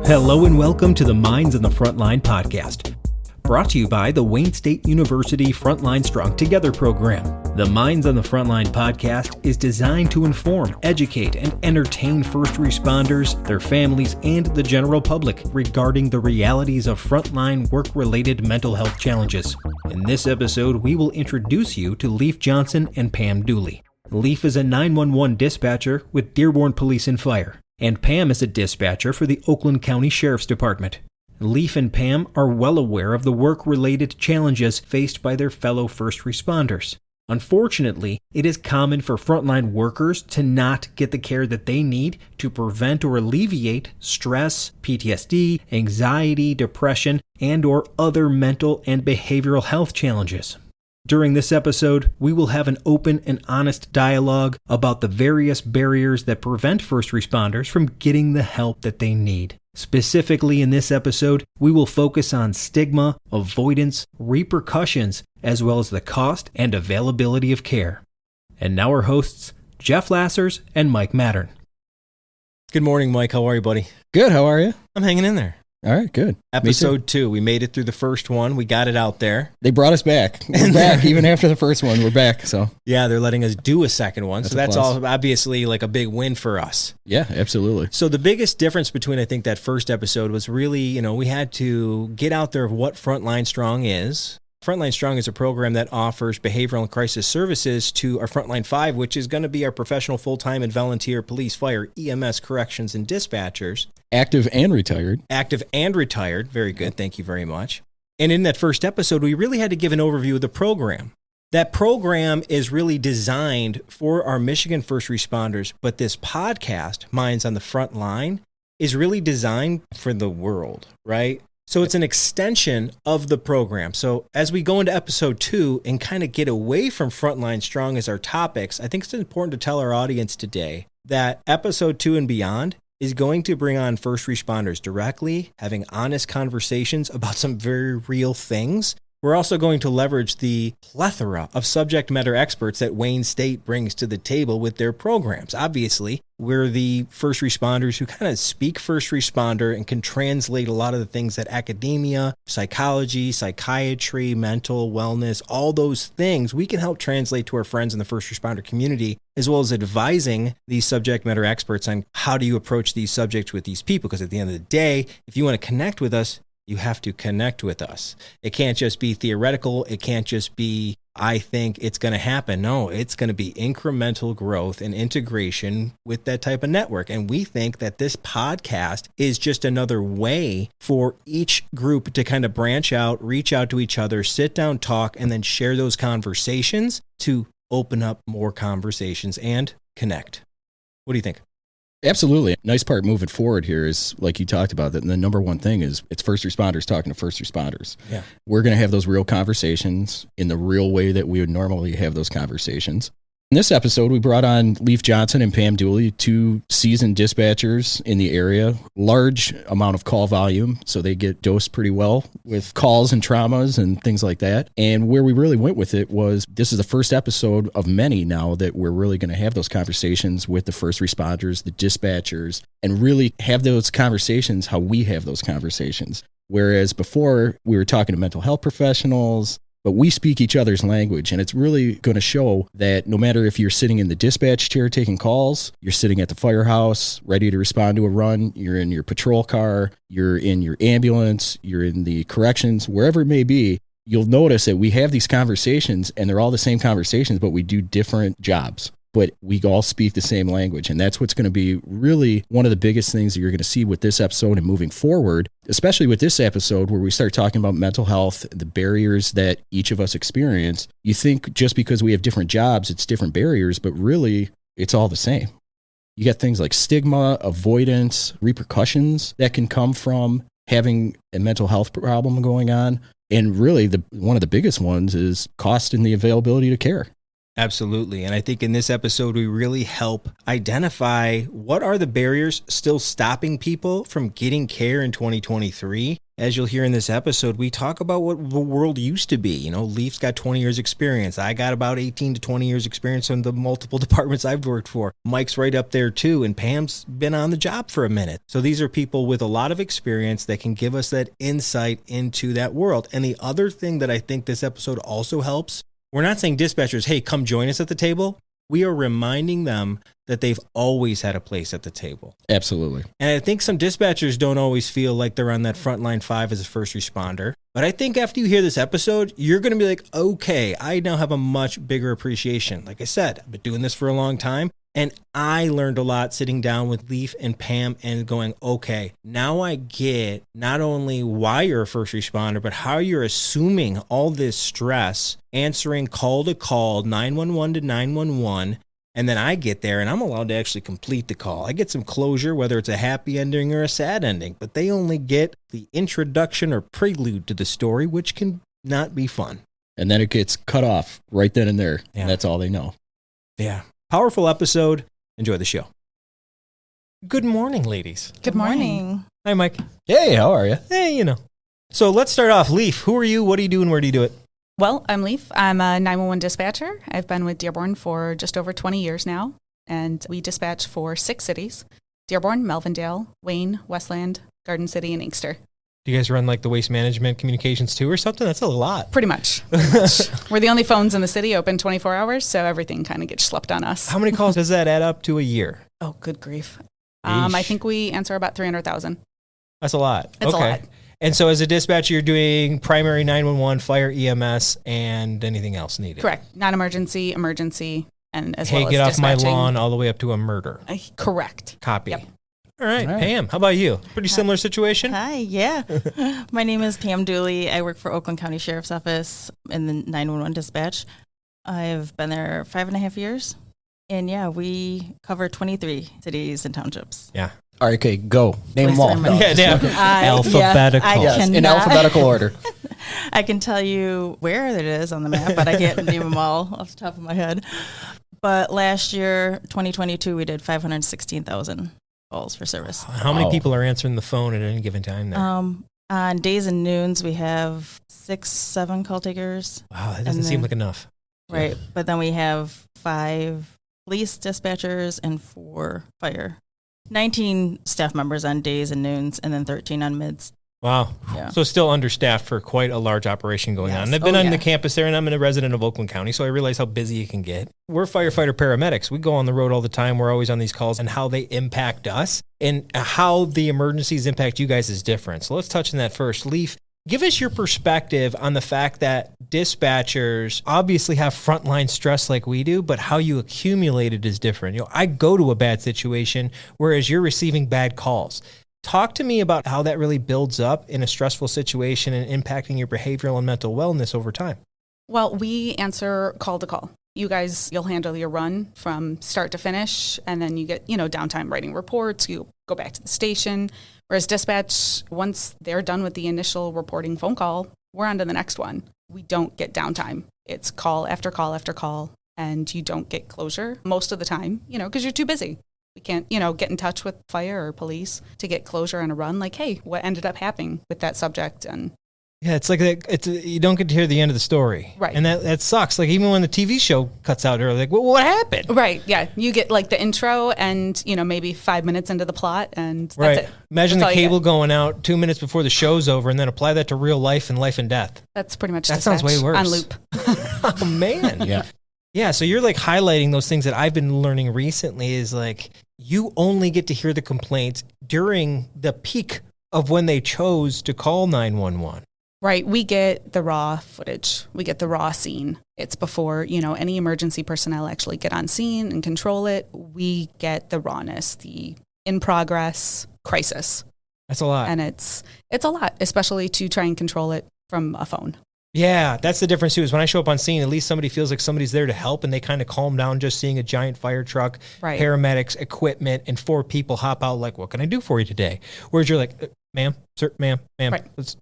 Hello and welcome to the Minds on the Frontline Podcast, brought to you by the Wayne State University Frontline Strong Together program. The Minds on the Frontline Podcast is designed to inform, educate, and entertain first responders, their families, and the general public regarding the realities of frontline work-related mental health challenges. In this episode, we will introduce you to Lyf Johnson and Pam Dooley. Lyf is a 911 dispatcher with Dearborn Police and Fire, and Pam is a dispatcher for the Oakland County Sheriff's Department. Lyf and Pam are well aware of the work-related challenges faced by their fellow first responders. Unfortunately, it is common for frontline workers to not get the care that they need to prevent or alleviate stress, PTSD, anxiety, depression, and/or other mental and behavioral health challenges. During this episode, we will have an open and honest dialogue about the various barriers that prevent first responders from getting the help that they need. Specifically in this episode, we will focus on stigma, avoidance, repercussions, as well as the cost and availability of care. And now our hosts, Jeff Lassers and Mike Mattern. Good morning, Mike. How are you, buddy? Good. How are you? I'm hanging in there. All right, good. Episode 2. We made it through the first one. We got it out there. They brought us back. We're back. Even after the first one, we're back. So yeah, they're letting us do a second one. That's that's all obviously like a big win for us. Yeah, absolutely. So the biggest difference between, I think, that first episode was really, we had to get out there of what Frontline Strong is. Frontline Strong is a program that offers behavioral and crisis services to our Frontline 5, which is going to be our professional full-time and volunteer police, fire, EMS, corrections, and dispatchers. Active and retired. Active and retired. Very good. Thank you very much. And in that first episode, we really had to give an overview of the program. That program is really designed for our Michigan first responders, but this podcast, Minds on the Front Line, is really designed for the world, right? So it's an extension of the program. So as we go into episode 2 and kind of get away from Frontline Strong as our topics, I think it's important to tell our audience today that episode 2 and beyond is going to bring on first responders directly, having honest conversations about some very real things. We're also going to leverage the plethora of subject matter experts that Wayne State brings to the table with their programs. Obviously, we're the first responders who kind of speak first responder and can translate a lot of the things that academia, psychology, psychiatry, mental wellness, all those things we can help translate to our friends in the first responder community, as well as advising these subject matter experts on how do you approach these subjects with these people. Because at the end of the day, if you want to connect with us, you have to connect with us. It can't just be theoretical. It can't just be, I think it's going to happen. No, it's going to be incremental growth and integration with that type of network. And we think that this podcast is just another way for each group to kind of branch out, reach out to each other, sit down, talk, and then share those conversations to open up more conversations and connect. What do you think? Absolutely. Nice part moving forward here is, like you talked about, that the number one thing is it's first responders talking to first responders. Yeah. We're going to have those real conversations in the real way that we would normally have those conversations. In this episode, we brought on Lyf Johnson and Pam Dooley, 2 seasoned dispatchers in the area, large amount of call volume, so they get dosed pretty well with calls and traumas and things like that. And where we really went with it was this is the first episode of many now that we're really going to have those conversations with the first responders, the dispatchers, and really have those conversations how we have those conversations. Whereas before, we were talking to mental health professionals, but we speak each other's language, and it's really going to show that no matter if you're sitting in the dispatch chair taking calls, you're sitting at the firehouse ready to respond to a run, you're in your patrol car, you're in your ambulance, you're in the corrections, wherever it may be, you'll notice that we have these conversations, and they're all the same conversations, but we do different jobs. But we all speak the same language. And that's what's going to be really one of the biggest things that you're going to see with this episode and moving forward, especially with this episode where we start talking about mental health, the barriers that each of us experience. You think just because we have different jobs, it's different barriers, but really it's all the same. You got things like stigma, avoidance, repercussions that can come from having a mental health problem going on. And really one of the biggest ones is cost and the availability to care. Absolutely. And I think in this episode, we really help identify what are the barriers still stopping people from getting care in 2023 as you'll hear in this episode, we talk about what the world used to be. You know, Lyf's got 20 years experience. I got about 18 to 20 years experience in the multiple departments I've worked for. Mike's right up there too, and Pam's been on the job for a minute. So these are people with a lot of experience that can give us that insight into that world. And the other thing that I think this episode also helps, we're not saying dispatchers, hey, come join us at the table. We are reminding them that they've always had a place at the table. Absolutely. And I think some dispatchers don't always feel like they're on that frontline 5 as a first responder. But I think after you hear this episode, you're going to be like, okay, I now have a much bigger appreciation. Like I said, I've been doing this for a long time. And I learned a lot sitting down with Lyf and Pam and going, okay, now I get not only why you're a first responder, but how you're assuming all this stress, answering call to call, 911 to 911. And then I get there and I'm allowed to actually complete the call. I get some closure, whether it's a happy ending or a sad ending, but they only get the introduction or prelude to the story, which can not be fun. And then it gets cut off right then and there. Yeah. And that's all they know. Yeah. Powerful episode. Enjoy the show. Good morning, ladies. Good morning. Hi, Mike. Hey, how are you? Hey, you know. So let's start off. Lyf, who are you? What do you do and where do you do it? Well, I'm Lyf. I'm a 911 dispatcher. I've been with Dearborn for just over 20 years now, and we dispatch for 6 cities: Dearborn, Melvindale, Wayne, Westland, Garden City, and Inkster. Do you guys run like the waste management communications too or something? That's a lot. Pretty much. We're the only phones in the city open 24 hours, so everything kind of gets schlepped on us. How many calls does that add up to a year? Oh, good grief. Yeesh. I think we answer about 300,000. That's a lot. It's a lot. And so as a dispatcher, you're doing primary 911, fire, EMS, and anything else needed? Correct. Non-emergency, emergency, and as hey, well as get off dispatching. my lawn all the way up to a murder. Correct. Copy. Yep. All right, Pam, how about you? Pretty similar situation? Hi, yeah. My name is Pam Dooley. I work for Oakland County Sheriff's Office in the 911 dispatch. I've been there 5.5 years. And yeah, we cover 23 cities and townships. Yeah. All right, okay, go. Name them all. Alphabetical. Yes, in alphabetical order. I can tell you where it is on the map, but I can't name them all off the top of my head. But last year, 2022, we did 516,000 calls for service. How many people are answering the phone at any given time there? On days and noons, we have 6-7 call takers. Wow, that doesn't seem like enough. Right, but then we have 5 police dispatchers and 4 fire. 19 staff members on days and noons, and then 13 on mids. Wow. Yeah. So still understaffed for quite a large operation going on. Yes. And I've been on yeah. the campus there, and I'm a resident of Oakland County, so I realize how busy it can get. We're firefighter paramedics. We go on the road all the time. We're always on these calls, and how they impact us and how the emergencies impact you guys is different. So let's touch on that first. Lyf, give us your perspective on the fact that dispatchers obviously have frontline stress like we do, but how you accumulate it is different. You know, I go to a bad situation, whereas you're receiving bad calls. Talk to me about how that really builds up in a stressful situation and impacting your behavioral and mental wellness over time. Well, we answer call to call. You guys, you'll handle your run from start to finish, and then you get, downtime writing reports. You go back to the station. Whereas dispatch, once they're done with the initial reporting phone call, we're on to the next one. We don't get downtime. It's call after call after call, and you don't get closure most of the time, because you're too busy. We can't, get in touch with fire or police to get closure on a run. Like, hey, what ended up happening with that subject? And yeah, it's like you don't get to hear the end of the story. Right. And that sucks. Like even when the TV show cuts out, they're like, well, what happened? Right, yeah. You get like the intro and, maybe 5 minutes into the plot, and that's right. it. Imagine That's the all you cable get. going out 2 minutes before the show's over, and then apply that to real life and life and death. That's pretty much That sounds dispatch way worse. on loop. Oh, man. Yeah. Yeah, so you're like highlighting those things that I've been learning recently is like you only get to hear the complaints during the peak of when they chose to call 911. Right. We get the raw footage. We get the raw scene. It's before, any emergency personnel actually get on scene and control it. We get the rawness, the in progress crisis. That's a lot. And it's a lot, especially to try and control it from a phone. Yeah, that's the difference too, is when I show up on scene, at least somebody feels like somebody's there to help, and they kind of calm down just seeing a giant fire truck, Right. paramedics, equipment, and 4 people hop out like, what can I do for you today? Whereas you're like, ma'am, sir, ma'am, Right. let's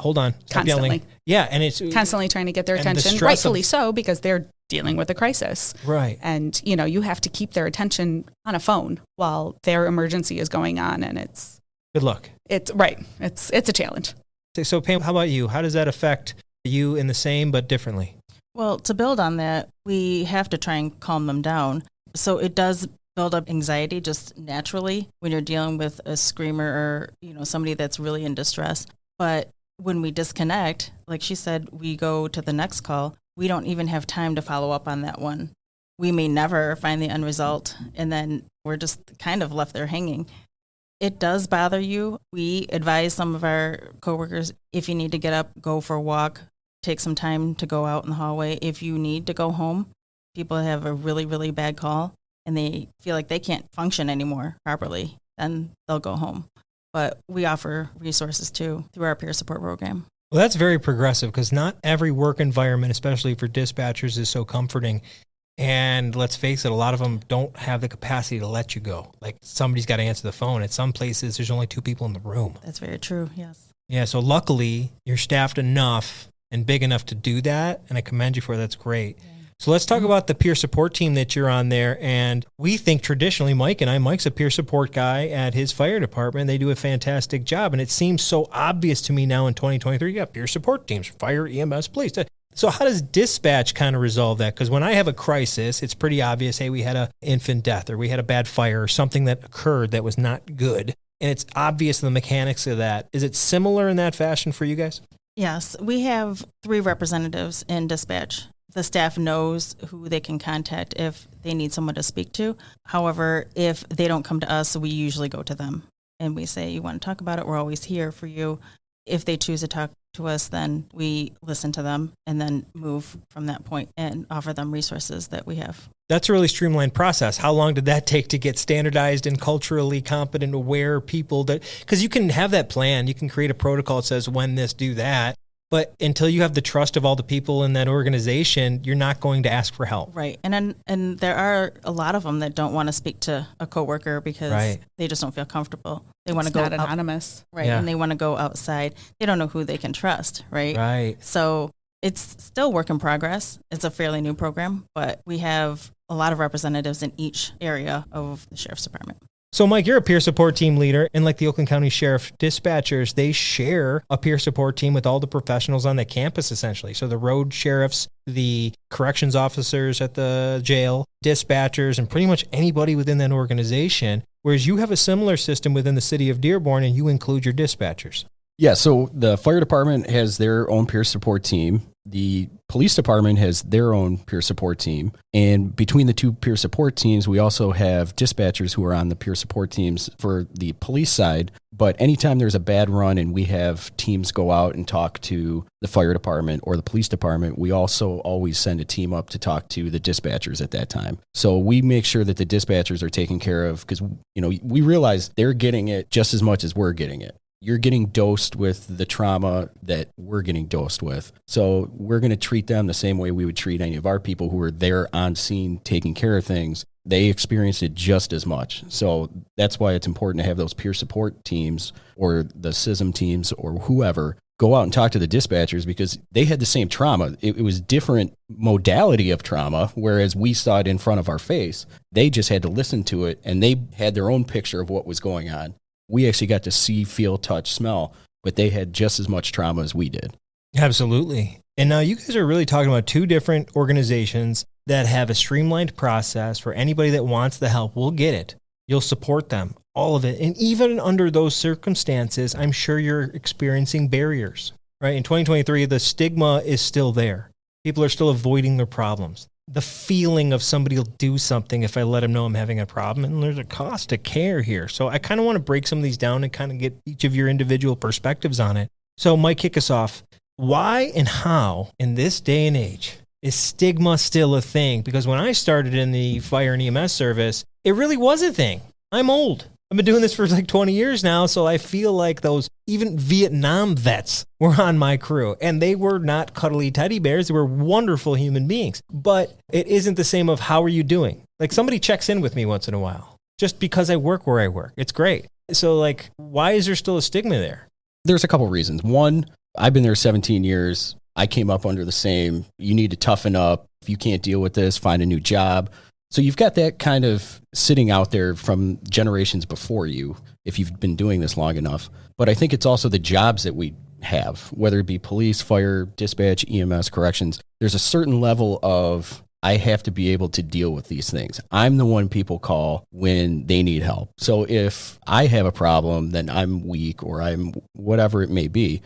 hold on. Stop Constantly. yelling. Yeah, and it's Constantly trying to get their and the attention, stress rightfully of- so, because they're dealing with a crisis. right. And, you have to keep their attention on a phone while their emergency is going on. And Good luck. it's right. It's a challenge. So Pam, how about you? How does that affect you in the same but differently? Well, to build on that, we have to try and calm them down. So it does build up anxiety just naturally when you're dealing with a screamer or, somebody that's really in distress. But when we disconnect, like she said, we go to the next call. We don't even have time to follow up on that one. We may never find the end result, and then we're just kind of left there hanging. It does bother you. We advise some of our coworkers, if you need to get up, go for a walk, take some time to go out in the hallway. If you need to go home, people have a really, really bad call and they feel like they can't function anymore properly, then they'll go home. But we offer resources too through our peer support program. Well, that's very progressive because not every work environment, especially for dispatchers, is so comforting. And let's face it, a lot of them don't have the capacity to let you go. Like somebody's got to answer the phone. At some places, there's only 2 people in the room. That's very true, yes. Yeah, so luckily, you're staffed enough and big enough to do that, and I commend you for it. That's great. Yeah. So let's talk about the peer support team that you're on there. And we think traditionally, Mike's a peer support guy at his fire department. They do a fantastic job. And it seems so obvious to me now in 2023, you got peer support teams, fire, EMS, police. So how does dispatch kind of resolve that? Because when I have a crisis, it's pretty obvious, hey, we had an infant death or we had a bad fire or something that occurred that was not good. And it's obvious the mechanics of that. Is it similar in that fashion for you guys? Yes, we have 3 representatives in dispatch. The staff knows who they can contact if they need someone to speak to. However, if they don't come to us, we usually go to them and we say, you want to talk about it? We're always here for you. If they choose to talk to us, then we listen to them and then move from that point and offer them resources that we have. That's a really streamlined process. How long did that take to get standardized and culturally competent, aware people? Because you can have that plan. You can create a protocol that says when this, do that. But until you have the trust of all the people in that organization, you're not going to ask for help. Right. And there are a lot of them that don't want to speak to a coworker because they just don't feel comfortable. They want to go anonymous. Right. Yeah. And they want to go outside. They don't know who they can trust. Right. Right. So it's still work in progress. It's a fairly new program, but we have a lot of representatives in each area of the Sheriff's Department. So, Mike, you're a peer support team leader, and like the Oakland County Sheriff dispatchers, they share a peer support team with all the professionals on the campus, essentially. So the road sheriffs, the corrections officers at the jail, dispatchers, and pretty much anybody within that organization, whereas you have a similar system within the city of Dearborn, and you include your dispatchers. Yeah, so the fire department has their own peer support team. The police department has their own peer support team. And between the 2 peer support teams, we also have dispatchers who are on the peer support teams for the police side. But anytime there's a bad run and we have teams go out and talk to the fire department or the police department, we also always send a team up to talk to the dispatchers at that time. So we make sure that the dispatchers are taken care of because, we realize they're getting it just as much as we're getting it. You're getting dosed with the trauma that we're getting dosed with. So we're going to treat them the same way we would treat any of our people who are there on scene taking care of things. They experienced it just as much. So that's why it's important to have those peer support teams or the CISM teams or whoever go out and talk to the dispatchers because they had the same trauma. It was different modality of trauma, whereas we saw it in front of our face. They just had to listen to it and they had their own picture of what was going on. We actually got to see, feel, touch, smell, but they had just as much trauma as we did. Absolutely. And now you guys are really talking about 2 different organizations that have a streamlined process for anybody that wants the help. We'll get it. You'll support them, all of it. And even under those circumstances, I'm sure you're experiencing barriers, right? In 2023, the stigma is still there. People are still avoiding their problems. The feeling of somebody will do something if I let them know I'm having a problem. And there's a cost to care here. So I kind of want to break some of these down and kind of get each of your individual perspectives on it. So Mike, kick us off. Why and how in this day and age is stigma still a thing? Because when I started in the fire and EMS service, it really was a thing. I'm old. I've been doing this for like 20 years now, so I feel like those even Vietnam vets were on my crew, and they were not cuddly teddy bears. They were wonderful human beings, but it isn't the same of how are you doing? Like somebody checks in with me once in a while just because I work where I work. It's great. So like, why is there still a stigma there? There's a couple reasons. One, I've been there 17 years. I came up under the same, you need to toughen up. If you can't deal with this, find a new job. So you've got that kind of sitting out there from generations before you, if you've been doing this long enough. But I think it's also the jobs that we have, whether it be police, fire, dispatch, EMS, corrections. There's a certain level of, I have to be able to deal with these things. I'm the one people call when they need help. So if I have a problem, then I'm weak or I'm whatever it may be.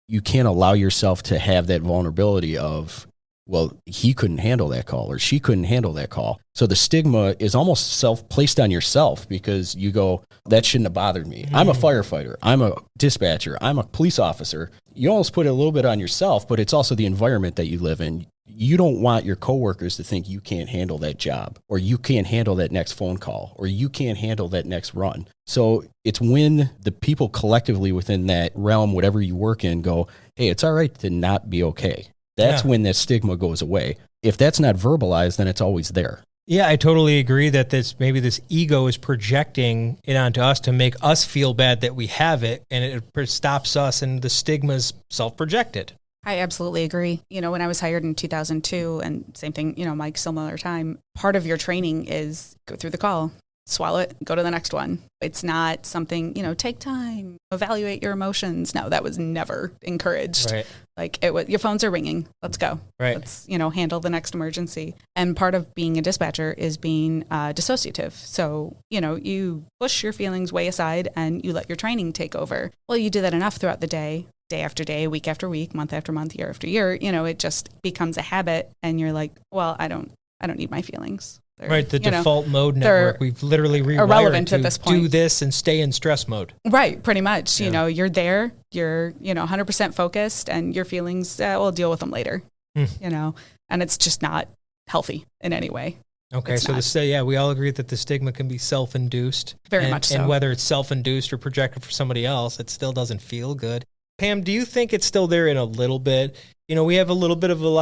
You can't allow yourself to have that vulnerability of, well, he couldn't handle that call or she couldn't handle that call. So the stigma is almost placed on yourself because you go, that shouldn't have bothered me. I'm a firefighter. I'm a dispatcher. I'm a police officer. You almost put it a little bit on yourself, but it's also the environment that you live in. You don't want your coworkers to think you can't handle that job or you can't handle that next phone call or you can't handle that next run. So it's when the people collectively within that realm, whatever you work in, go, hey, it's all right to not be okay. That's when that stigma goes away. If that's not verbalized, then it's always there. Yeah, I totally agree that this ego is projecting it onto us to make us feel bad that we have it, and it stops us, and the stigma's self-projected. I absolutely agree. When I was hired in 2002, and same thing, Mike, similar time, part of your training is go through the call, swallow it, go to the next one. It's not something, take time, evaluate your emotions. No, that was never encouraged. Right. Like your phones are ringing. Let's go. Right. Let's, handle the next emergency. And part of being a dispatcher is being dissociative. So, you push your feelings way aside and you let your training take over. Well, you do that enough throughout the day after day, week after week, month after month, year after year, it just becomes a habit and you're like, well, I don't need my feelings. Right, the default mode network. We've literally rewired to this point. Do this and stay in stress mode. Right, pretty much. Yeah. You're there, you're 100% focused, and your feelings, we'll deal with them later. And it's just not healthy in any way. Okay, so we all agree that the stigma can be self-induced. Very much so. And whether it's self-induced or projected for somebody else, it still doesn't feel good. Pam, do you think it's still there in a little bit? We have a lot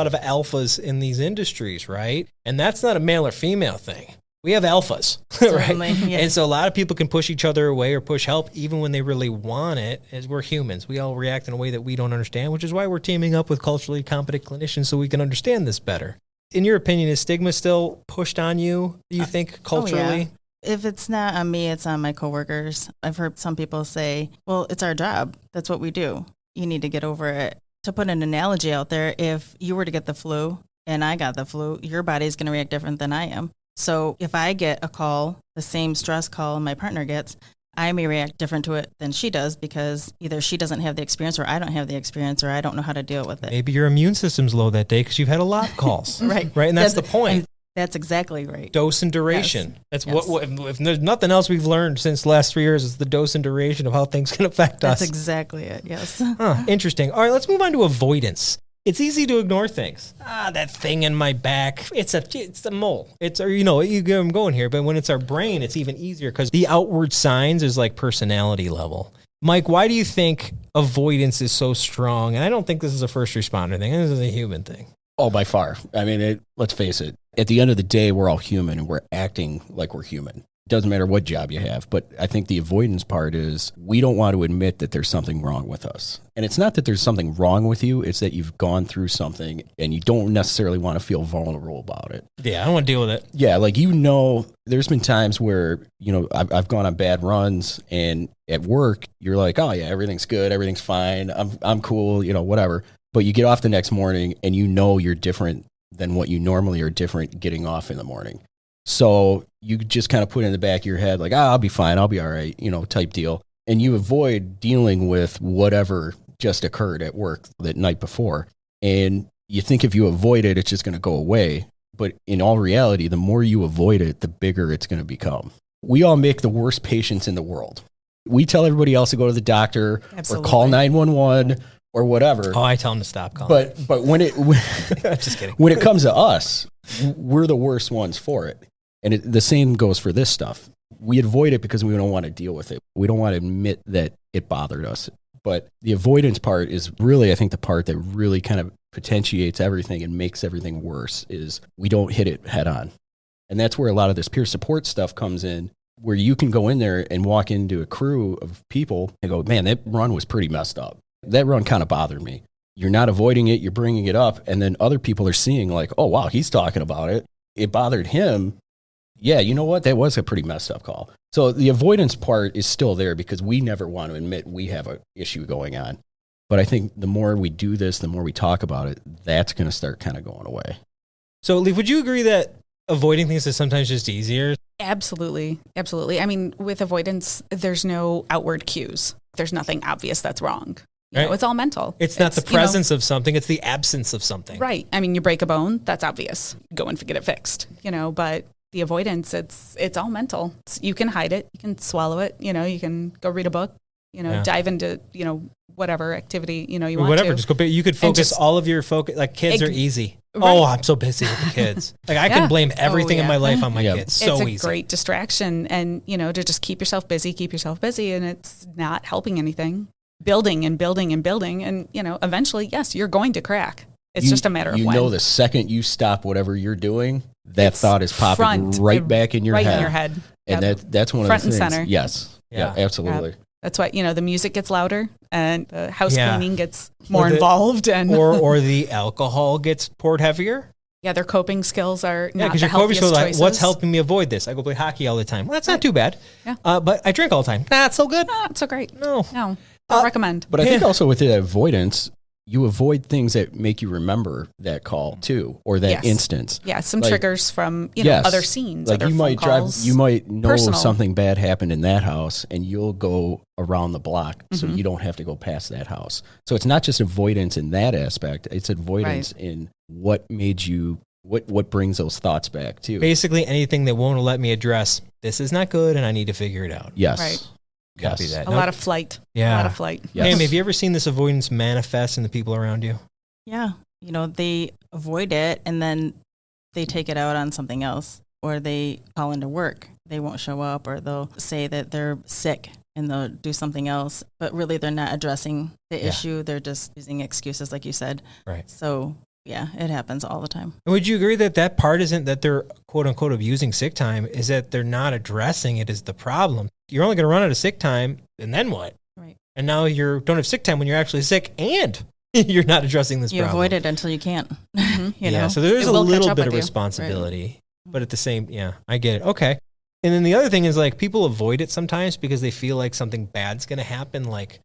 of alphas in these industries, right? And that's not a male or female thing. We have alphas, right? Yeah. And so a lot of people can push each other away or push help even when they really want it, as we're humans. We all react in a way that we don't understand, which is why we're teaming up with culturally competent clinicians so we can understand this better. In your opinion, is stigma still pushed on you, do you think, culturally? If it's not on me, it's on my coworkers. I've heard some people say, well, it's our job. That's what we do. You need to get over it. To put an analogy out there, if you were to get the flu and I got the flu, your body's going to react different than I am. So if I get a call, the same stress call my partner gets, I may react different to it than she does because either she doesn't have the experience or I don't have the experience or I don't know how to deal with it. Maybe your immune system's low that day because you've had a lot of calls. Right. And that's the point. That's exactly right. Dose and duration. Yes. That's yes. what if there's nothing else we've learned since the last 3 years, is the dose and duration of how things can affect us. That's exactly it. Yes. Interesting. All right, let's move on to avoidance. It's easy to ignore things. That thing in my back. It's a mole. I'm going here, but when it's our brain, it's even easier because the outward signs is like personality level. Mike, why do you think avoidance is so strong? And I don't think this is a first responder thing. This is a human thing. Oh, by far. I mean, let's face it. At the end of the day, we're all human and we're acting like we're human. It doesn't matter what job you have. But I think the avoidance part is we don't want to admit that there's something wrong with us. And it's not that there's something wrong with you. It's that you've gone through something and you don't necessarily want to feel vulnerable about it. Yeah, I don't want to deal with it. Yeah, there's been times where, I've gone on bad runs and at work, you're like, oh, yeah, everything's good. Everything's fine. I'm cool, whatever. But you get off the next morning and you're different than what you normally are different getting off in the morning. So you just kind of put it in the back of your head like, I'll be fine. I'll be all right, type deal. And you avoid dealing with whatever just occurred at work that night before. And you think if you avoid it, it's just going to go away. But in all reality, the more you avoid it, the bigger it's going to become. We all make the worst patients in the world. We tell everybody else to go to the doctor or call 911 or whatever. Oh, I tell them to stop calling. But when just kidding. When it comes to us, we're the worst ones for it. And the same goes for this stuff. We avoid it because we don't want to deal with it. We don't want to admit that it bothered us. But the avoidance part is really, I think, the part that really kind of potentiates everything and makes everything worse is we don't hit it head on. And that's where a lot of this peer support stuff comes in, where you can go in there and walk into a crew of people and go, man, that run was pretty messed up. That run kind of bothered me. You're not avoiding it. You're bringing it up. And then other people are seeing like, oh, wow, he's talking about it. It bothered him. Yeah, you know what? That was a pretty messed up call. So the avoidance part is still there because we never want to admit we have an issue going on. But I think the more we do this, the more we talk about it, that's going to start kind of going away. So, Lyf, would you agree that avoiding things is sometimes just easier? Absolutely. Absolutely. I mean, with avoidance, there's no outward cues. There's nothing obvious that's wrong. You know, it's all mental. It's not the presence of something, it's the absence of something. Right. I mean, you break a bone, that's obvious. Go and get it fixed, but the avoidance, it's all mental. You can hide it, you can swallow it, you can go read a book, dive into, whatever activity, you want whatever, to. Just go, you could focus all of your focus, like kids are easy. Right. Oh, I'm so busy with the kids. Like I can blame everything in my life on my kids. So it's a easy. Great distraction. And, to just keep yourself busy. And it's not helping anything. Building and building and building. And, eventually, yes, you're going to crack. It's just a matter of when. The second you stop whatever you're doing, that thought is popping right back in your head. Right in your head. And that's one front of the things. Front and center. Yes. Yeah, absolutely. That's why, the music gets louder and the house cleaning gets more involved. And or the alcohol gets poured heavier. Yeah, their coping skills are not because the your coping skills healthiest are like, choices. what's helping me avoid this? I go play hockey all the time. Well, that's not too bad. Yeah. But I drink all the time. Not so good. Not so great. No. Don't recommend. But I think also with the avoidance, you avoid things that make you remember that call too, or that instance. Yeah, some triggers from other scenes. Like other you might calls, you might know personal. something bad happened in that house, and you'll go around the block, so you don't have to go past that house. So it's not just avoidance in that aspect; it's avoidance in what made you. What brings those thoughts back too? Basically, anything that won't let me address this is not good, and I need to figure it out. Yes. Right. Copy that. A lot of flight. Yeah. A lot of flight. Yes. Pam, have you ever seen this avoidance manifest in the people around you? Yeah. They avoid it and then they take it out on something else, or they call into work. They won't show up, or they'll say that they're sick and they'll do something else, but really they're not addressing the issue. They're just using excuses, like you said. Right. So yeah, it happens all the time. And would you agree that part isn't that they're quote unquote abusing sick time, is that they're not addressing it as the problem? You're only going to run out of sick time, and then what? Right. And now you don't have sick time when you're actually sick, and you're not addressing this You problem. avoid it until you can't. Yeah, so there's It a will catch little up bit of with you. responsibility, but at the same, I get it. Okay. And then the other thing is like people avoid it sometimes because they feel like something bad's going to happen, like,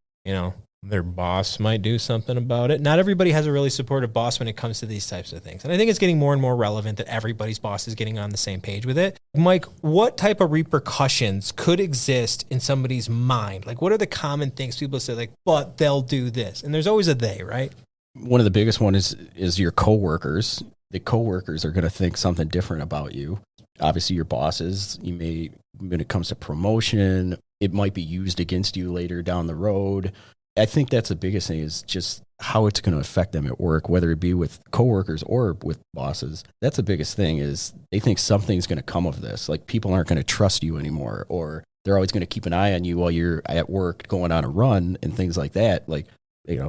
their boss might do something about it. Not everybody has a really supportive boss when it comes to these types of things. And I think it's getting more and more relevant that everybody's boss is getting on the same page with it. Mike, what type of repercussions could exist in somebody's mind? Like, what are the common things people say, like, but they'll do this? And there's always a they, right? One of the biggest one is your coworkers. The coworkers are going to think something different about you. Obviously, your bosses, you may, when it comes to promotion, it might be used against you later down the road. I think that's the biggest thing, is just how it's going to affect them at work, whether it be with coworkers or with bosses. That's the biggest thing, is they think something's going to come of this. Like people aren't going to trust you anymore, or they're always going to keep an eye on you while you're at work going on a run and things like that. Like,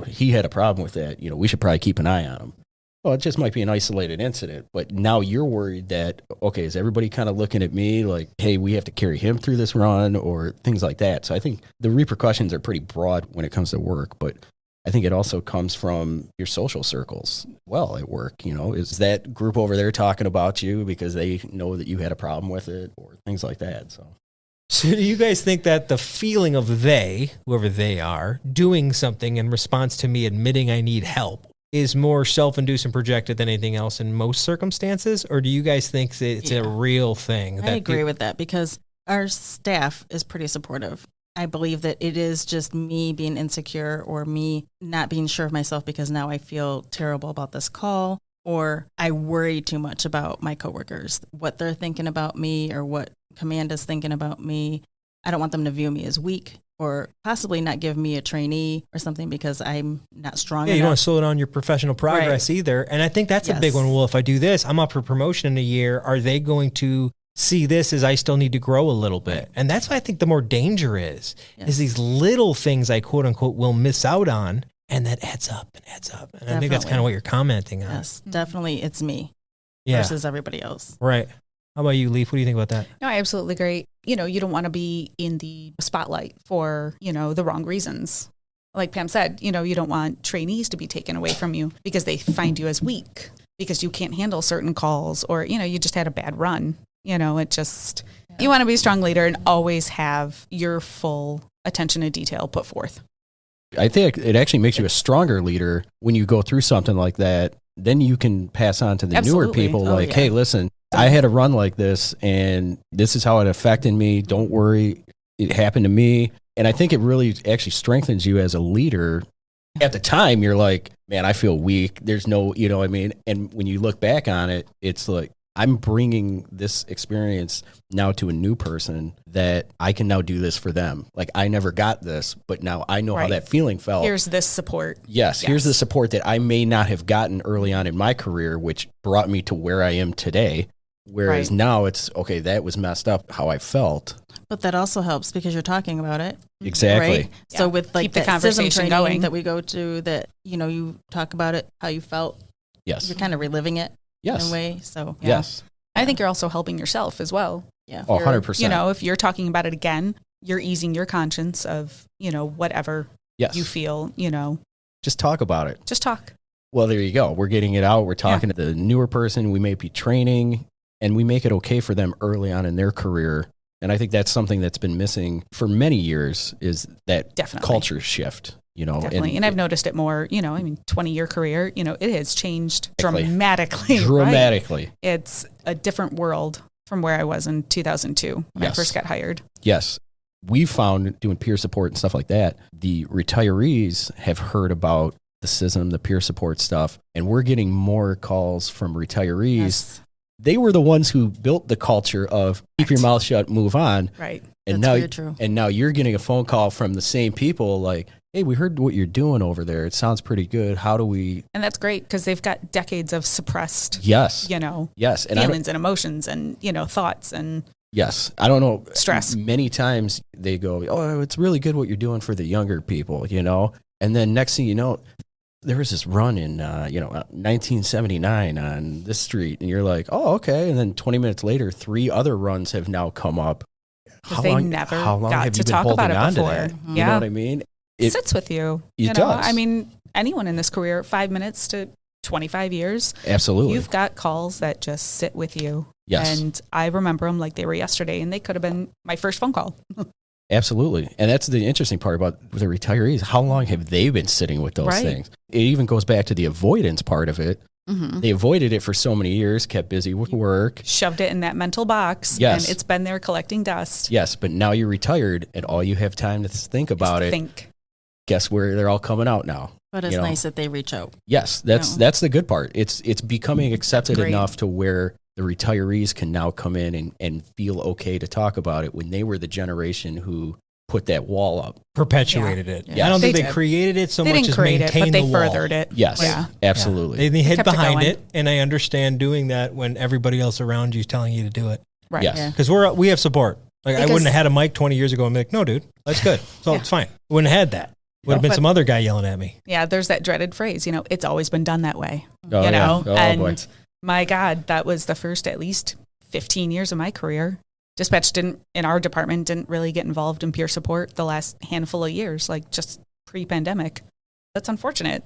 he had a problem with that. We should probably keep an eye on him. Well, it just might be an isolated incident, but now you're worried that, okay, is everybody kind of looking at me like, hey, we have to carry him through this run, or things like that. So I think the repercussions are pretty broad when it comes to work, but I think it also comes from your social circles. Well, at work, is that group over there talking about you because they know that you had a problem with it, or things like that. So do you guys think that the feeling of whoever they are, doing something in response to me admitting I need help is more self-induced and projected than anything else in most circumstances? Or do you guys think that it's a real thing? I agree with that, because our staff is pretty supportive. I believe that it is just me being insecure, or me not being sure of myself because now I feel terrible about this call, or I worry too much about my coworkers, what they're thinking about me, or what command is thinking about me. I don't want them to view me as weak, or possibly not give me a trainee or something because I'm not strong enough. You don't want to slow down your professional progress either. And I think that's a big one. Well, if I do this, I'm up for promotion in a year. Are they going to see this as I still need to grow a little bit? And that's why I think the more danger is these little things I quote unquote will miss out on, and that adds up and adds up. And I think that's kind of what you're commenting on. Yes, definitely it's me versus everybody else. Right. How about you, Lyf? What do you think about that? No, I absolutely agree. You don't want to be in the spotlight for, the wrong reasons. Like Pam said, you don't want trainees to be taken away from you because they find you as weak, because you can't handle certain calls, or, you just had a bad run. You want to be a strong leader and always have your full attention to detail put forth. I think it actually makes you a stronger leader when you go through something like that. Then you can pass on to the newer Absolutely. people Oh, like, yeah. hey, listen, I had a run like this and this is how it affected me. Don't worry. It happened to me. And I think it really actually strengthens you as a leader. At the time, you're like, man, I feel weak. There's no, you know what I mean? And when you look back on it, it's like, I'm bringing this experience now to a new person that I can now do this for them. Like, I never got this, but now I know how Right. that feeling felt. Here's this support. Yes, here's Yes. the support that I may not have gotten early on in my career, which brought me to where I am today. Whereas Right. now it's, okay, that was messed up, how I felt. But that also helps because you're talking about it. Exactly. Right? So Yeah. with like Keep the that CISM conversation training going. that we go to, that, you know, you talk about it, how you felt, Yes. you're kind of reliving it in Yes. a way. So Yeah. Yes. I think you're also helping yourself as well. yeah. Oh, You're- 100%. You know, if you're talking about it again, you're easing your conscience of, you know, whatever Yes. you feel, you know, Just talk about it. just talk. Well, there you go. We're getting it out. We're talking to the newer person. We may be training, and we make it okay for them early on in their career. And I think that's something that's been missing for many years, is that Definitely. culture shift, you know. Definitely. And I've noticed it more, you know, I mean, 20-year career, you know, it has changed Exactly. dramatically. right? dramatically. It's a different world from where I was in 2002 when I Yes. first got hired. Yes. We found doing peer support and stuff like that, the retirees have heard about the CISM, the peer support stuff, and we're getting more calls from retirees. Yes. They were the ones who built the culture of keep your Right. mouth shut, move on. Right. And That's now, very true. and now you're getting a phone call from the same people like, hey, we heard what you're doing over there. It sounds pretty good. How do we? And that's great because they've got decades of suppressed, Yes. you know, Yes. And I don't, feelings and emotions and, you know, thoughts and yes. I don't know. Stress. Many times they go, oh, it's really good what you're doing for the younger people, you know? And then next thing you know, there was this run in, 1979 on this street. And you're like, oh, okay. And then 20 minutes later, 3 other runs have now come up. because they never how long got have to you been talk about holding it on to before. that? Mhm. You Yeah. know what I mean? It sits with you. It You know, does. I mean, anyone in this career, 5 minutes to 25 years, Absolutely. you've got calls that just sit with you. Yes. And I remember them like they were yesterday, and they could have been my first phone call. Absolutely. And that's the interesting part about the retirees. How long have they been sitting with those Right. things? It even goes back to the avoidance part of it. Mm-hmm. They avoided it for so many years, kept busy with work. Shoved it in that mental box, Yes. and it's been there collecting dust. Yes, but now you're retired and all you have time to think about Just it. Think. Guess where they're all coming out now? But it's you know. nice that they reach out. Yes, that's No. the good part. It's becoming accepted Great. enough to where the retirees can now come in and feel okay to talk about it when they were the generation who put that wall up. Perpetuated it. Yeah. I don't think They they did. created it so They much didn't as create it, maintained but they the wall. furthered it. Yes, Yeah. absolutely. They hid Kept it behind going. it, and I understand doing that when everybody else around you is telling you to do it. Right. Yes. Yeah. Because we have support. Like I Because- wouldn't have had a mic 20 years ago and be like, no, dude, that's good. So Yeah. it's fine. Wouldn't have had that. Would have been But- some other guy yelling at me. Yeah, there's that dreaded phrase, you know, it's always been done that way. Oh, you yeah. know, Oh, and boy. my God, that was the first at least 15 years of my career. Dispatch in our department didn't really get involved in peer support the last handful of years, like just pre-pandemic. That's unfortunate.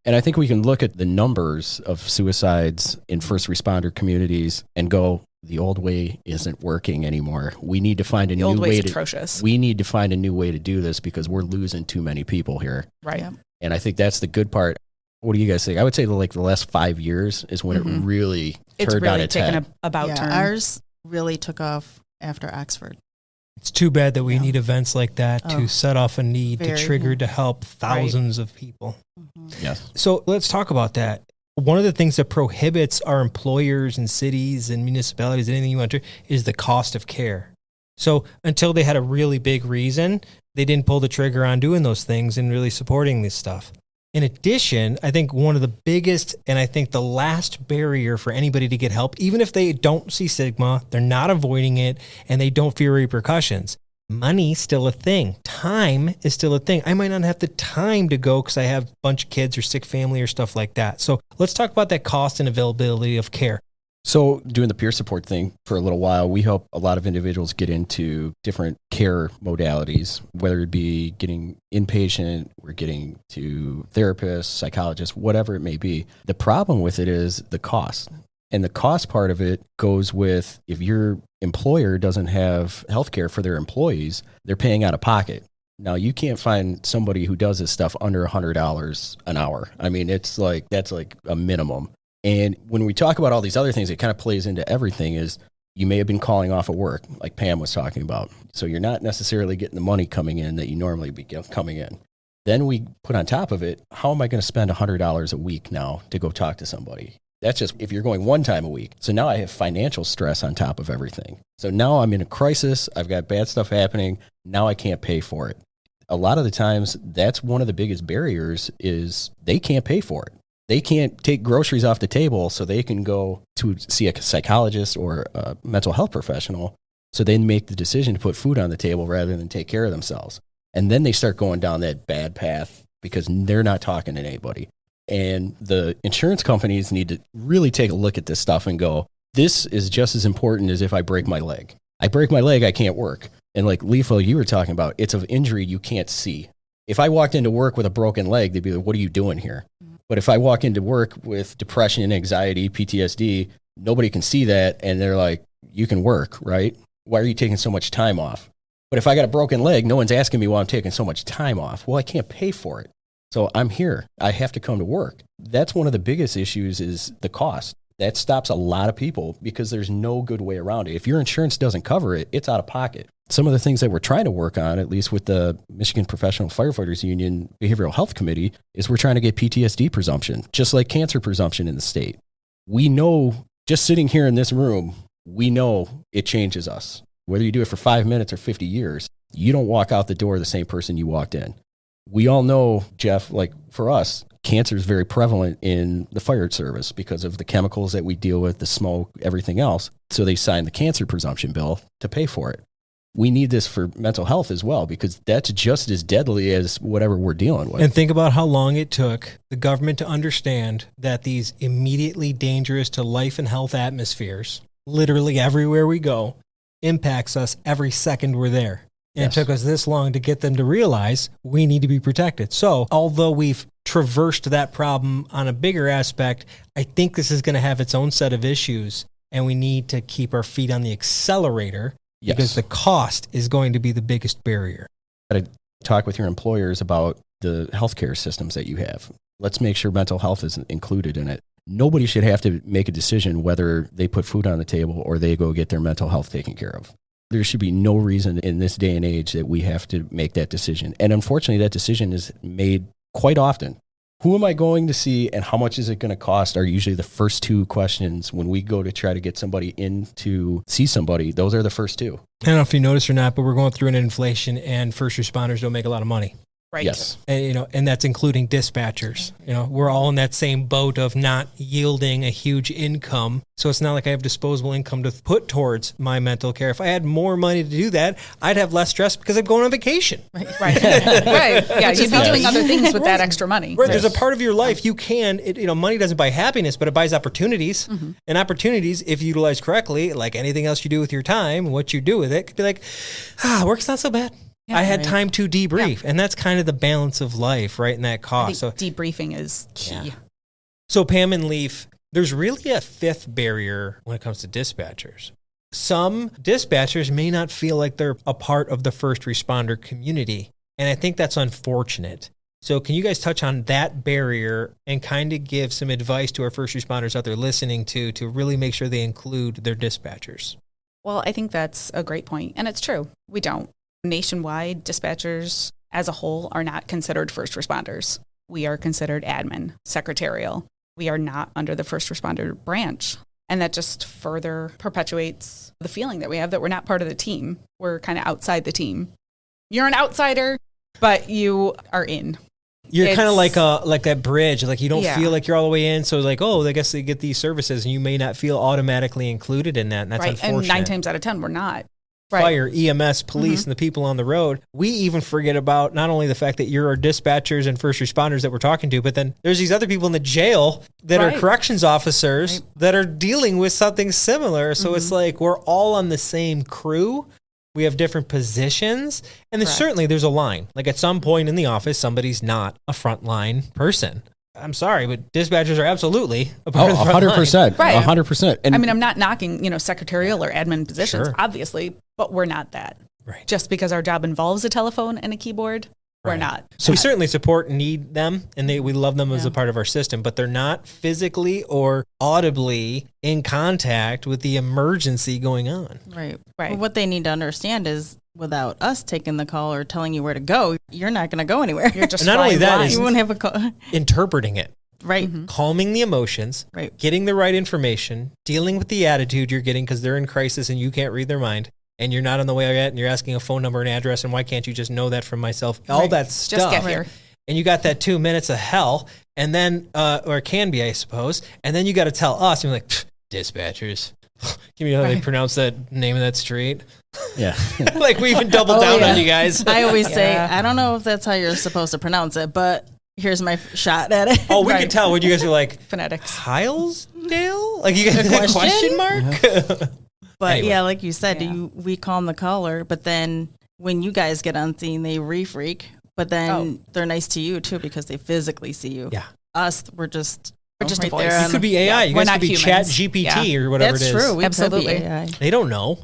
And I think we can look at the numbers of suicides in first responder communities and go, the old way isn't working anymore. We need to find a The new old way way's to atrocious. we need to find a new way to do this because we're losing too many people here. Right. Yeah. And I think that's the good part. What do you guys think? I would say like the last 5 years is when it Mhm. really It's turned on really its taken head. a about Yeah, turn. ours really took off after Oxford. It's too bad that we Yeah. need events like that Oh. to set off a need Very. to trigger to help thousands of people. Yes. So let's talk about that. One of the things that prohibits our employers and cities and municipalities, anything you want to, is the cost of care. So until they had a really big reason, they didn't pull the trigger on doing those things and really supporting this stuff. In addition, I think one of the biggest and I think the last barrier for anybody to get help, even if they don't see stigma, they're not avoiding it, and they don't fear repercussions, money's still a thing. Time is still a thing. I might not have the time to go because I have a bunch of kids or sick family or stuff like that. So let's talk about that cost and availability of care. So doing the peer support thing for a little while, we help a lot of individuals get into different care modalities, whether it be getting inpatient, we're getting to therapists, psychologists, whatever it may be. The problem with it is the cost. And the cost part of it goes with if your employer doesn't have health care for their employees, they're paying out of pocket. Now, you can't find somebody who does this stuff under $100 an hour. I mean, that's like a minimum. And when we talk about all these other things, it kind of plays into everything is you may have been calling off of work, like Pam was talking about. So you're not necessarily getting the money coming in that you normally be coming in. Then we put on top of it, how am I going to spend $100 a week now to go talk to somebody? That's just if you're going one time a week. So now I have financial stress on top of everything. So now I'm in a crisis. I've got bad stuff happening. Now I can't pay for it. A lot of the times, that's one of the biggest barriers is they can't pay for it. They can't take groceries off the table so they can go to see a psychologist or a mental health professional. So they make the decision to put food on the table rather than take care of themselves. And then they start going down that bad path because they're not talking to anybody. And the insurance companies need to really take a look at this stuff and go, this is just as important as if I break my leg. I break my leg, I can't work. And like Lyf, you were talking about, it's an injury you can't see. If I walked into work with a broken leg, they'd be like, what are you doing here? But if I walk into work with depression, anxiety, PTSD, nobody can see that. And they're like, you can work, right? Why are you taking so much time off? But if I got a broken leg, no one's asking me why I'm taking so much time off. Well, I can't pay for it. So I'm here. I have to come to work. That's one of the biggest issues is the cost. That stops a lot of people because there's no good way around it. If your insurance doesn't cover it, it's out of pocket. Some of the things that we're trying to work on, at least with the Michigan Professional Firefighters Union Behavioral Health Committee, is we're trying to get PTSD presumption, just like cancer presumption in the state. We know, just sitting here in this room, we know it changes us. Whether you do it for 5 minutes or 50 years, you don't walk out the door the same person you walked in. We all know, Jeff, like for us, cancer is very prevalent in the fire service because of the chemicals that we deal with, the smoke, everything else. So they signed the cancer presumption bill to pay for it. We need this for mental health as well because that's just as deadly as whatever we're dealing with. And think about how long it took the government to understand that these immediately dangerous to life and health atmospheres, literally everywhere we go, impacts us every second we're there. And It took us this long to get them to realize we need to be protected. So although we've traversed that problem on a bigger aspect, I think this is going to have its own set of issues, and we need to keep our feet on the accelerator because the cost is going to be the biggest barrier. Got to talk with your employers about the healthcare systems that you have. Let's make sure mental health is included in it. Nobody should have to make a decision whether they put food on the table or they go get their mental health taken care of. There should be no reason in this day and age that we have to make that decision. And unfortunately, that decision is made quite often. Who am I going to see and how much is it going to cost are usually the first two questions when we go to try to get somebody in to see somebody. Those are the first two. I don't know if you noticed or not, but we're going through an inflation and first responders don't make a lot of money. Right. Yes. And, and that's including dispatchers. We're all in that same boat of not yielding a huge income. So it's not like I have disposable income to put towards my mental care. If I had more money to do that, I'd have less stress because I'm going on vacation. Right. Right. Yeah. You'd be doing other things with that extra money. Right. There's a part of your life you can, money doesn't buy happiness, but it buys opportunities. Mm-hmm. And opportunities, if utilized correctly, like anything else you do with your time, what you do with it could be like, work's not so bad. Yeah, I had time to debrief, and that's kind of the balance of life, right, in that cost. I think debriefing is key. Yeah. So Pam and Lyf, there's really a fifth barrier when it comes to dispatchers. Some dispatchers may not feel like they're a part of the first responder community, and I think that's unfortunate. So can you guys touch on that barrier and kind of give some advice to our first responders out there listening to really make sure they include their dispatchers? Well, I think that's a great point, and it's true. We don't. Nationwide, dispatchers as a whole are not considered first responders. We are considered admin, secretarial. We are not under the first responder branch. And that just further perpetuates the feeling that we have that we're not part of the team. We're kind of outside the team. You're an outsider, but you are in. You're kind of like that bridge. Like you don't feel like you're all the way in. So like, I guess they get these services and you may not feel automatically included in that. And that's unfortunate. And 9 times out of 10, we're not. Fire, EMS, police, and the people on the road. We even forget about not only the fact that you're our dispatchers and first responders that we're talking to, but then there's these other people in the jail that are corrections officers that are dealing with something similar. So it's like we're all on the same crew. We have different positions. And then certainly there's a line. Like at some point in the office, somebody's not a frontline person. I'm sorry, but dispatchers are absolutely a part of the front 100%. line. Right. 100%. And I'm not knocking, secretarial or admin positions, obviously, but we're not that. Right. Just because our job involves a telephone and a keyboard, we're Right. not. So we certainly support and need them, and we love them as a part of our system, but they're not physically or audibly in contact with the emergency going on. Right. Right. Well, what they need to understand is without us taking the call or telling you where to go, you're not going to go anywhere. You're just And not only flying that blind. is- you won't have a call. Interpreting it, Right. calming the emotions, Right. getting the right information, dealing with the attitude you're getting because they're in crisis and you can't read their mind. And you're not on the way yet, and you're asking a phone number and address, and why can't you just know that from myself? All Right. that Just stuff. get here. And you got that 2 minutes of hell, and then, or it can be, I suppose, and then you got to tell us, and you're like, dispatchers. Can you know how they pronounce that name of that street? Yeah. Like we even double down on you guys. I always say, Yeah. I don't know if that's how you're supposed to pronounce it, but here's my shot at it. Oh, we Right. can tell when you guys are like, Phonetics. Hylesdale? Like you guys a question mark? But Anyway. yeah, like you said, Yeah. we calm the caller, but then when you guys get on scene, they refreak, but then they're nice to you too because they physically see you. Yeah. Us, we're just We're just a right voice. there You on could the- be AI. You We're guys not could be humans. Chat GPT Yeah. or whatever That's it is. true. We could Absolutely. be AI. They don't know.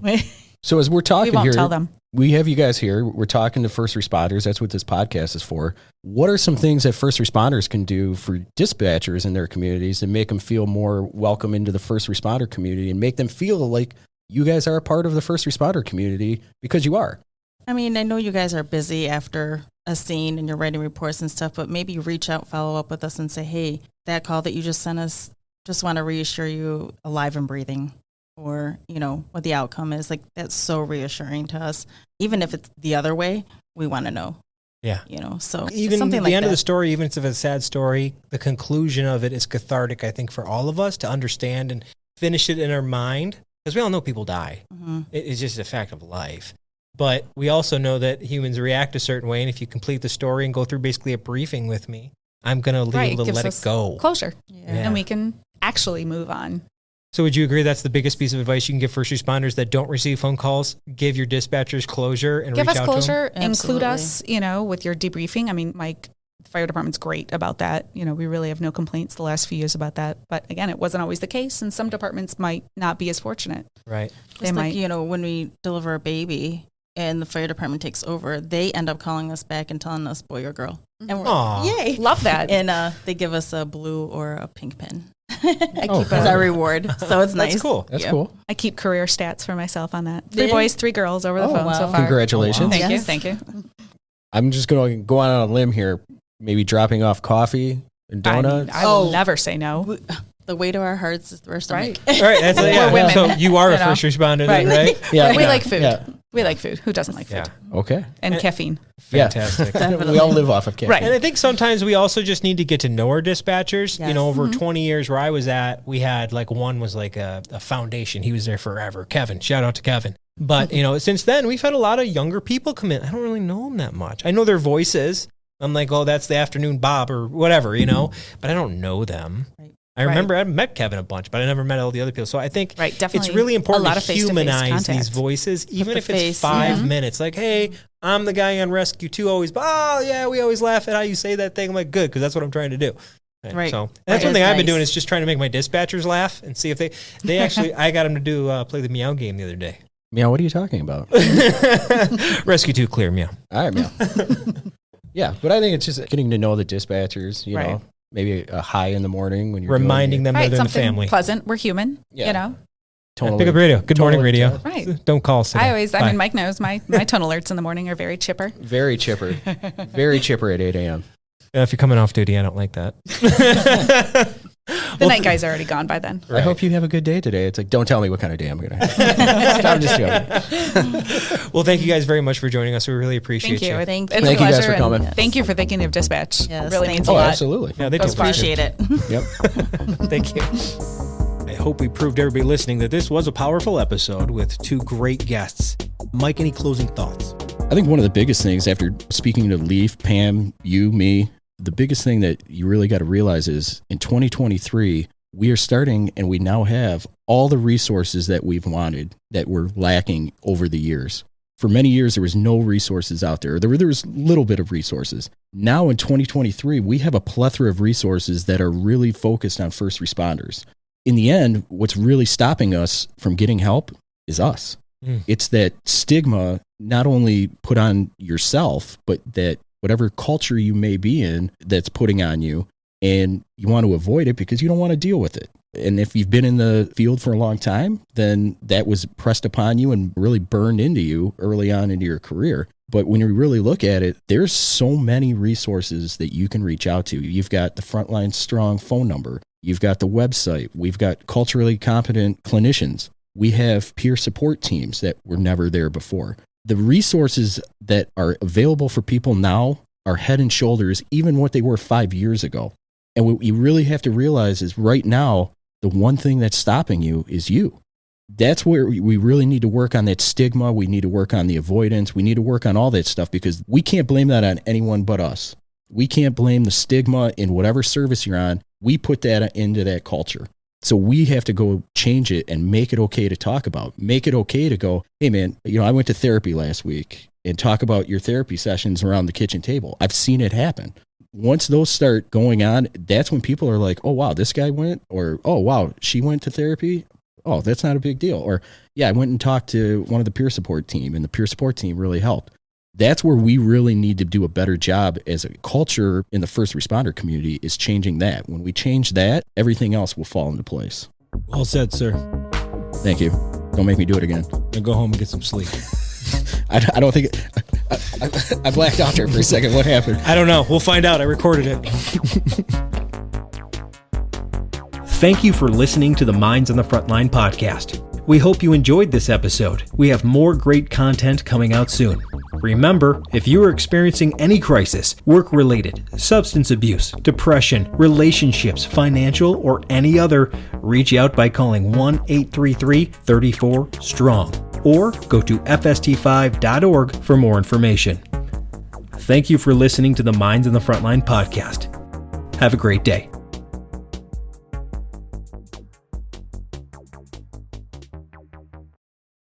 So as we're talking We won't here, tell them. we have you guys here. We're talking to first responders. That's what this podcast is for. What are some things that first responders can do for dispatchers in their communities to make them feel more welcome into the first responder community and make them feel like you guys are a part of the first responder community because you are? I mean, I know you guys are busy after a scene and you're writing reports and stuff, but maybe reach out, follow up with us and say, hey, that call that you just sent us, just want to reassure you alive and breathing, or, you know, what the outcome is. Like, that's so reassuring to us. Even if it's the other way, we want to know. Yeah. You know, so Even something the like end that. of the story, even if it's a sad story, the conclusion of it is cathartic, I think, for all of us to understand and finish it in our mind. Because we all know people die. Mhm. It's just a fact of life. But we also know that humans react a certain way. And if you complete the story and go through basically a briefing with me, I'm going to leave Right. to Gives let it us go. Closure. Yeah. And we can actually move on. So would you agree that's the biggest piece of advice you can give first responders that don't receive phone calls? Give your dispatchers closure and Give reach us out to them? closure. Include Absolutely. us, you know, with your debriefing. I mean, Mike, the fire department's great about that. You know, we really have no complaints the last few years about that. But again, it wasn't always the case, and some departments might not be as fortunate. Right. They It's like, might. you know, when we deliver a baby and the fire department takes over, they end up calling us back and telling us boy or girl. And we're Aw. yay. Love that. And they give us a blue or a pink pin. I Oh, keep As our reward. So it's nice. That's cool. That's Yeah. cool. I keep career stats for myself on that. 3 Yeah. boys, 3 girls over the Oh, phone wow. so far. Congratulations. Oh, wow. Thank you. Yes. Thank you. I'm just going to go out on a limb here, maybe dropping off coffee and donuts. I will Oh. never say no. The way to our hearts is to our stomach. All right. That's We're yeah. women, So you are a you know. first responder then, Right. right? Yeah. We yeah, like food. Yeah. We like food. Who doesn't like food? Yeah. Okay. And caffeine. Yeah. Fantastic. We all live off of caffeine. Right. And I think sometimes we also just need to get to know our dispatchers. You Yes. know, over 20 years where I was at, we had like one was like a foundation. He was there forever. Kevin, shout out to Kevin. But, you know, since then, we've had a lot of younger people come in. I don't really know them that much. I know their voices. I'm like, oh, that's the afternoon Bob or whatever, you know, but I don't know them. Right. I remember I met Kevin a bunch, but I never met all the other people. So I think Right, definitely. it's really important a lot to of face-to-face humanize contact. these voices, even the if it's face, 5 minutes. Like, hey, I'm the guy on Rescue 2 always, oh, yeah, we always laugh at how you say that thing. I'm like, good, because that's what I'm trying to do. Right. So that's Right. one thing I've been Nice. doing is just trying to make my dispatchers laugh and see if they actually, I got them to do play the meow game the other day. Meow, what are you talking about? Rescue 2 clear, meow. All right, meow. Yeah, but I think it's just getting to know the dispatchers, you Right. know, maybe a hi in the morning when you're Reminding them Right, they're in the something family. pleasant. We're human, Yeah. you know. Totally. Pick up radio. Good morning, Totally, radio. Right. Don't call us today. I Bye. mean, Mike knows my tone alerts in the morning are very chipper. Very chipper. Very chipper at 8 a.m. If you're coming off duty, I don't like that. The night guys are already gone by then. I hope you have a good day today. It's like, don't tell me what kind of day I'm going to have. I'm just joking. Well, thank you guys very much for joining us. We really appreciate Thank you. Thank It's you. a Thank you guys pleasure, for coming. and Thank you for thinking of dispatch. Yes, really thank means you. a Oh, lot. absolutely. Yeah, they Those do. Appreciate it. Yep. Thank you. I hope we proved to everybody listening that this was a powerful episode with 2 great guests. Mike, any closing thoughts? I think one of the biggest things after speaking to Lyf, Pam, you, me, the biggest thing that you really got to realize is in 2023, we are starting and we now have all the resources that we've wanted that were lacking over the years. For many years, there was no resources out there. There was a little bit of resources. Now in 2023, we have a plethora of resources that are really focused on first responders. In the end, what's really stopping us from getting help is us. Mm. It's that stigma not only put on yourself, but that whatever culture you may be in that's putting on you, and you want to avoid it because you don't want to deal with it. And if you've been in the field for a long time, then that was pressed upon you and really burned into you early on into your career. But when you really look at it, there's so many resources that you can reach out to. You've got the Frontline Strong phone number. You've got the website. We've got culturally competent clinicians. We have peer support teams that were never there before. The resources that are available for people now are head and shoulders, even what they were 5 years ago. And what you really have to realize is right now, the one thing that's stopping you is you. That's where we really need to work on that stigma. We need to work on the avoidance. We need to work on all that stuff because we can't blame that on anyone but us. We can't blame the stigma in whatever service you're on. We put that into that culture. So we have to go change it and make it okay to talk about. Make it okay to go, hey man, I went to therapy last week, and talk about your therapy sessions around the kitchen table. I've seen it happen. Once those start going on, that's when people are like, oh, wow, this guy went, or, oh, wow, she went to therapy. Oh, that's not a big deal. Or, yeah, I went and talked to one of the peer support team, and the peer support team really helped. That's where we really need to do a better job as a culture in the first responder community, is changing that. When we change that, everything else will fall into place. Well said, sir. Thank you. Don't make me do it again. Now go home and get some sleep. I don't think I blacked out there for a second. What happened? I don't know. We'll find out. I recorded it. Thank you for listening to the Minds on the Frontline podcast. We hope you enjoyed this episode. We have more great content coming out soon. Remember, if you are experiencing any crisis, work-related, substance abuse, depression, relationships, financial, or any other, reach out by calling 1-833-34-STRONG or go to fst5.org for more information. Thank you for listening to the Minds on the Frontline podcast. Have a great day.